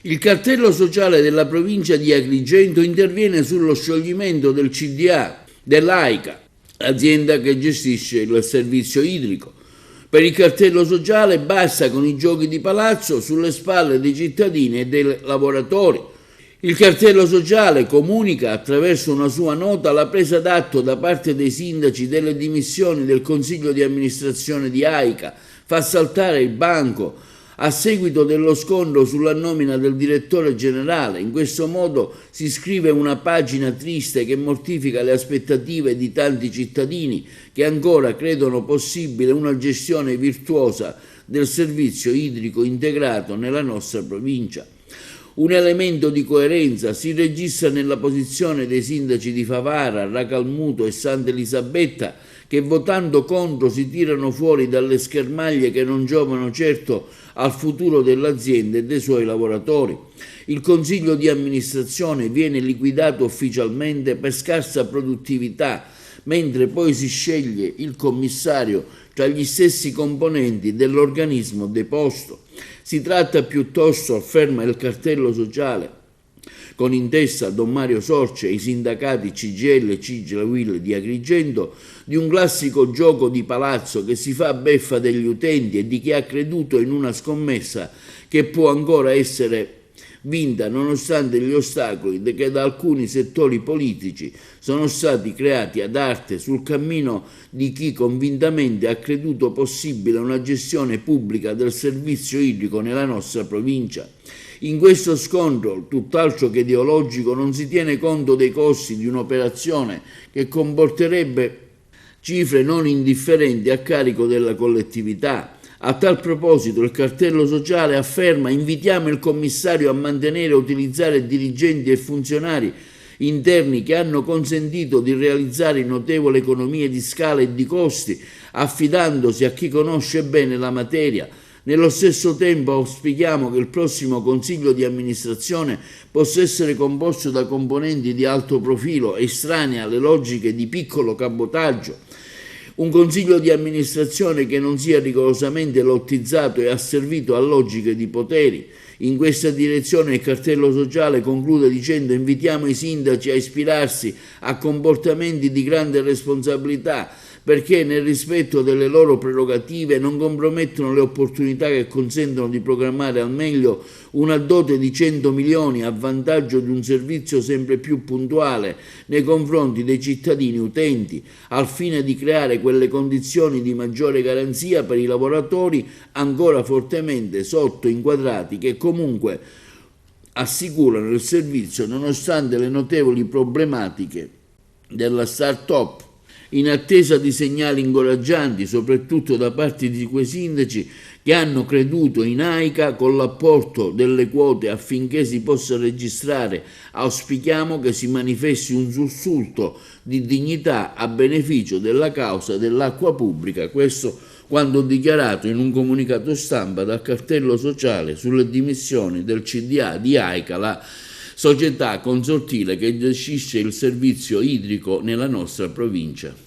Il cartello sociale della provincia di Agrigento interviene sullo scioglimento del CDA, dell'AICA, azienda che gestisce il servizio idrico. Per il cartello sociale basta con i giochi di palazzo sulle spalle dei cittadini e dei lavoratori. Il cartello sociale comunica attraverso una sua nota la presa d'atto da parte dei sindaci delle dimissioni del consiglio di amministrazione di AICA, fa saltare il banco a seguito dello scontro sulla nomina del direttore generale. In questo modo si scrive una pagina triste che mortifica le aspettative di tanti cittadini che ancora credono possibile una gestione virtuosa del servizio idrico integrato nella nostra provincia. Un elemento di coerenza si registra nella posizione dei sindaci di Favara, Racalmuto e Santa Elisabetta, che votando contro si tirano fuori dalle schermaglie che non giovano certo al futuro dell'azienda e dei suoi lavoratori. Il consiglio di amministrazione viene liquidato ufficialmente per scarsa produttività, mentre poi si sceglie il commissario tra gli stessi componenti dell'organismo deposto. Si tratta piuttosto, afferma il cartello sociale, con in testa Don Mario Sorce e i sindacati CGIL e CIGL UIL di Agrigento, di un classico gioco di palazzo che si fa beffa degli utenti e di chi ha creduto in una scommessa che può ancora essere vinta nonostante gli ostacoli che da alcuni settori politici sono stati creati ad arte sul cammino di chi convintamente ha creduto possibile una gestione pubblica del servizio idrico nella nostra provincia. In questo scontro, tutt'altro che ideologico, non si tiene conto dei costi di un'operazione che comporterebbe cifre non indifferenti a carico della collettività. A tal proposito il cartello sociale afferma: invitiamo il commissario a mantenere e utilizzare dirigenti e funzionari interni che hanno consentito di realizzare notevoli economie di scala e di costi, affidandosi a chi conosce bene la materia. Nello stesso tempo auspichiamo che il prossimo consiglio di amministrazione possa essere composto da componenti di alto profilo, estranei alle logiche di piccolo cabotaggio. Un consiglio di amministrazione che non sia rigorosamente lottizzato e asservito a logiche di poteri. In questa direzione il cartello sociale conclude dicendo: invitiamo i sindaci a ispirarsi a comportamenti di grande responsabilità, perché nel rispetto delle loro prerogative non compromettono le opportunità che consentono di programmare al meglio una dote di 100 milioni a vantaggio di un servizio sempre più puntuale nei confronti dei cittadini utenti, al fine di creare quelle condizioni di maggiore garanzia per i lavoratori ancora fortemente sottoinquadrati che comunque assicurano il servizio nonostante le notevoli problematiche della start-up. In attesa di segnali incoraggianti, soprattutto da parte di quei sindaci che hanno creduto in AICA con l'apporto delle quote affinché si possa registrare, auspichiamo che si manifesti un sussulto di dignità a beneficio della causa dell'acqua pubblica. Questo quando dichiarato in un comunicato stampa dal cartello sociale sulle dimissioni del CDA di AICA, la società consortile che gestisce il servizio idrico nella nostra provincia.